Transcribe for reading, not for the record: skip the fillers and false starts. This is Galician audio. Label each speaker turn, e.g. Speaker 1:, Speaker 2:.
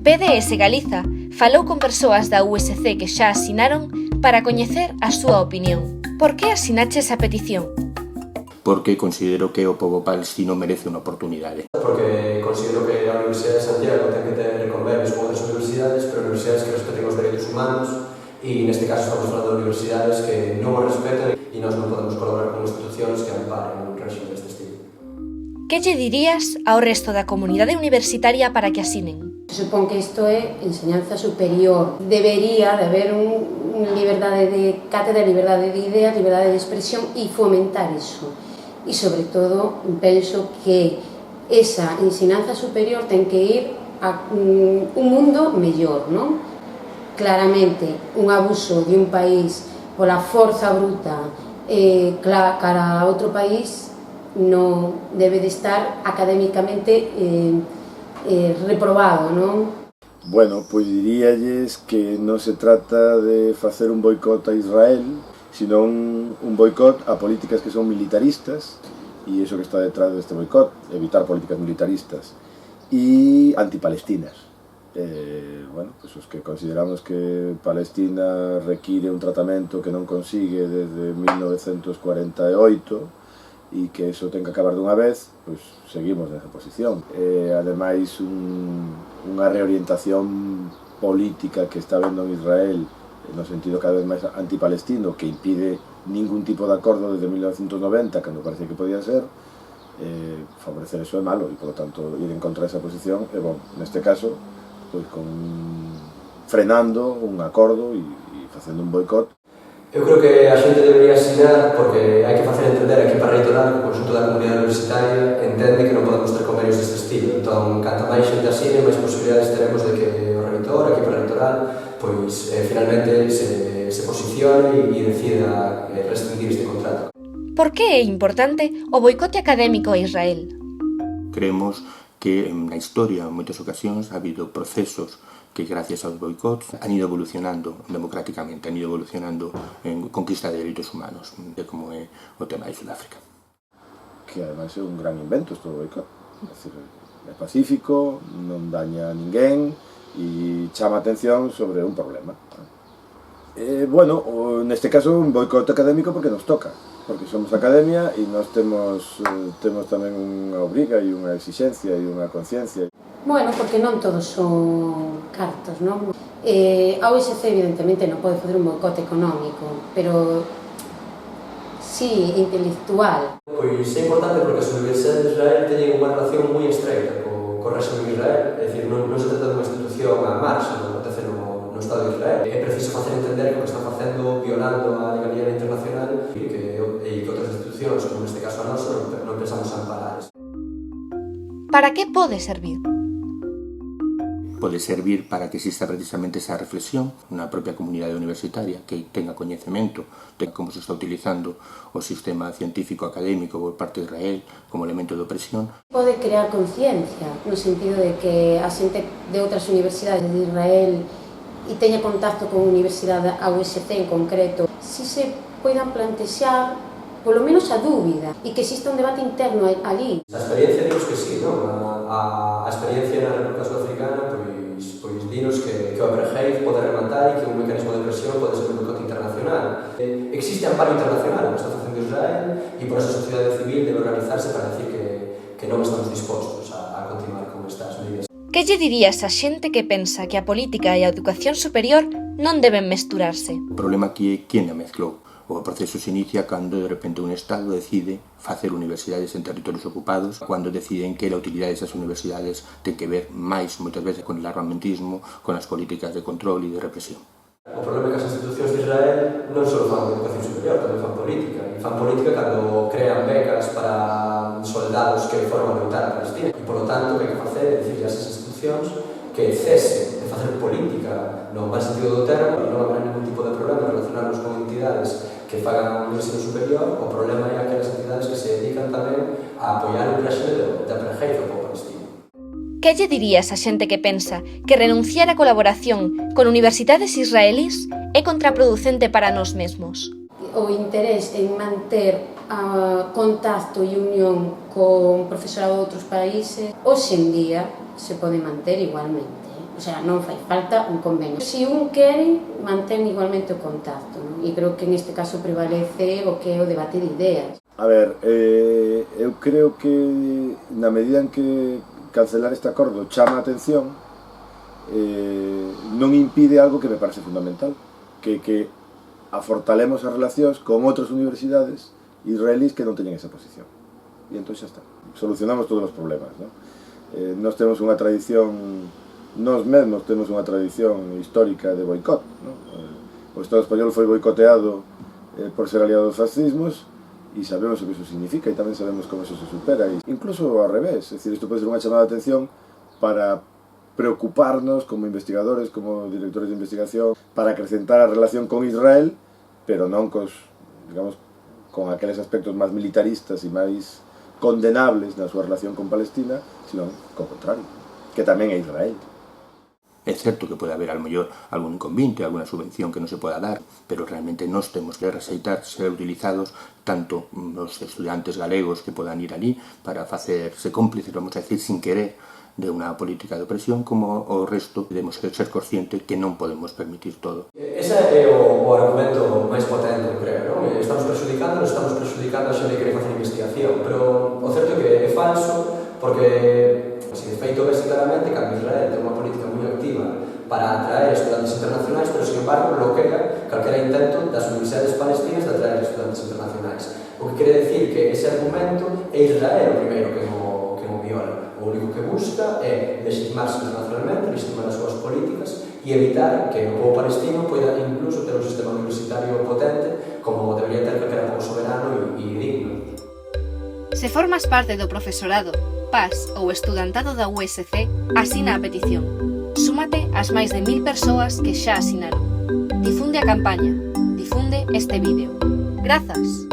Speaker 1: PDS Galiza falou con persoas da USC que xa asinaron para coñecer a súa opinión. Por que asinaches a petición?
Speaker 2: Porque considero que o pobo palestino merece unha oportunidade.
Speaker 3: Porque considero que a Universidade de Santiago ten que ter convenios con outras universidades, pero universidades que respeten os dereitos humanos, e neste caso estamos falando de universidades que non os respeten e nós non podemos colaborar con institucións que amparen un régimen deste estilo.
Speaker 1: Que lle dirías ao resto da comunidade universitaria para que asinen?
Speaker 4: Supón que isto é enseñanza superior. Debería de haber unha liberdade de cátedra, liberdade de ideas, liberdade de expresión e fomentar iso. E, sobre todo, penso que esa ensinanza superior ten que ir a un mundo mellor, non? Claramente, un abuso de un país pola forza bruta cara a outro país non debe de estar académicamente reprobado, non?
Speaker 5: Bueno, pois diríalles que non se trata de facer un boicot a Israel, sino un boicot a políticas que son militaristas, e iso que está detrás deste boicot, evitar políticas militaristas, e antipalestinas. Bueno, pues os que consideramos que Palestina require un tratamento que non consigue desde 1948, e que eso ten que acabar dunha vez, pois seguimos nesa posición. Ademais, unha reorientación política que está vendo en Israel no sentido cada vez máis antipalestino, que impide ningún tipo de acordo desde 1990, cando parece que podía ser, favorecer eso é malo, e, por lo tanto, ir en contra desa posición é bom. Neste caso, pois frenando un acordo e facendo un boicot.
Speaker 3: Eu creo que a xente debería asinar porque hai que facer entender a equipa reitoral que o conxunto da comunidade universitaria entende que non podemos ter convenios deste estilo. Entón, canta máis xente asine, máis posibilidades teremos de que o reitor, a equipa reitoral, pois finalmente se posicione e decida restringir este contrato.
Speaker 1: Por que é importante o boicote académico a Israel?
Speaker 2: Creemos que na historia, en moitas ocasións, ha habido procesos que gracias aos boicots han ido evolucionando democráticamente, han ido evolucionando en conquista de dereitos humanos, como é o tema de Sudáfrica.
Speaker 5: Que ademais é un gran invento isto do boicot. É pacífico, non daña a ninguén e chama a atención sobre un problema. Bueno, neste caso un boicot académico porque nos toca, porque somos academia e nós temos tamén unha obriga e unha exixencia e unha conciencia.
Speaker 4: Bueno, porque non todos son cartos, non? A USC evidentemente non pode facer un boicote económico, pero sí intelectual.
Speaker 3: Pois é importante porque as universidades de Israel teñen unha relación moi estreita co régimen de Israel, é dicir, non se trata dunha institución á marxa, non acontece no Estado de Israel. É preciso facer entender que o que están facendo violando a legalidade internacional e que outras institucións, como neste caso a nosa, non pensamos amparar.
Speaker 1: Para que pode servir?
Speaker 2: Pode servir para que exista precisamente esa reflexión na propia comunidade universitaria, que tenga coñecemento de como se está utilizando o sistema científico académico por parte de Israel como elemento de opresión.
Speaker 4: Pode crear conciencia, no sentido de que a xente de outras universidades de Israel e teña contacto con a Universidade a USC en concreto, si se poidan plantexar polo menos a dúbida e que exista un debate interno ali.
Speaker 3: A experiencia dinos que sí, non? A experiencia na República Sudafricana pois dinos que o apartheid pode rematar e que un mecanismo de presión pode ser un boicot internacional. Existe amparo internacional que está facendo Israel e por esa sociedade civil debe organizarse para decir que non estamos dispostos a continuar con estas medidas.
Speaker 1: Que lle dirías a xente que pensa que a política e a educación superior non deben mesturarse?
Speaker 2: O problema aquí é quen a mezclou. O proceso se inicia cando de repente un Estado decide facer universidades en territorios ocupados, cando deciden que a utilidade desas universidades ten que ver máis, moitas veces, con el armamentismo, con as políticas de control e de represión.
Speaker 3: O problema é que as institucións de Israel non só fan educación superior, tamén fan política. E fan política cando crean becas para soldados que foron a loitar a Palestina. E, por lo tanto, o que hai que facer é dicirle a esas institucións que cesen de facer política no mal sentido do termo e non habrá ningún tipo de problema relacionarnos con entidades que fagan un ensino superior. O problema é aquelas entidades que se dedican tamén a apoiar o réxime de apartheid ao pobo palestino.
Speaker 1: Que lle dirías a xente que pensa que renunciar á colaboración con universidades israelís é contraproducente para nós mesmos?
Speaker 4: O interés en manter contacto e unión con profesorado de outros países, hoxe en día se pode manter igualmente. O sea, non fai falta un convenio. Se un quere, mantén igualmente o contacto, non? E creo que neste caso prevalece o que é o debate de ideas.
Speaker 5: A ver, eu creo que na medida en que cancelar este acordo chama a atención, non impide algo que me parece fundamental, que afortalemos as relacións con outras universidades israelís que non teñen esa posición. E entón xa está. Solucionamos todos os problemas, non? Nós temos unha tradición, nós mesmos temos unha tradición histórica de boicot, non? O Estado español foi boicoteado por ser aliado dos fascismos, e sabemos o que iso significa e tamén sabemos como iso se supera, e incluso ao revés, é dicir, isto pode ser unha chamada de atención para preocuparnos como investigadores, como directores de investigación, para acrecentar a relación con Israel, pero non cos, digamos, con aqueles aspectos máis militaristas e máis condenables na súa relación con Palestina, sino co contrario, que tamén é Israel.
Speaker 2: É certo que pode haber, ao mellor, algún inconveniente, alguna subvención que non se poda dar, pero realmente nós temos que receitar ser utilizados tanto os estudiantes galegos que podan ir ali para facerse cómplices, vamos a decir, sin querer, de unha política de opresión, como o resto debemos ser conscientes que non podemos permitir todo.
Speaker 3: Ese é o argumento máis potente, creo, non? Estamos prexudicando a xente que quere facer investigación, pero o certo é que é falso, porque de feito vese claramente que Israel ten unha política moi activa para atraer estudantes internacionais, pero, sin embargo, bloquea calquera intento das universidades palestinas de atraer estudantes internacionais. O que quere decir que ese argumento é Israel o primeiro que o viola. O único que busca é legitimarse internacionalmente, legitimar as súas políticas e evitar que o povo palestino poida incluso ter un sistema universitario potente como debería ter calquera povo soberano e digno.
Speaker 1: Se formas parte do profesorado, PAS ou estudantado da USC, asina a petición. Súmate ás máis de 1000 persoas que xa asinaron. Difunde a campaña. Difunde este vídeo. Grazas!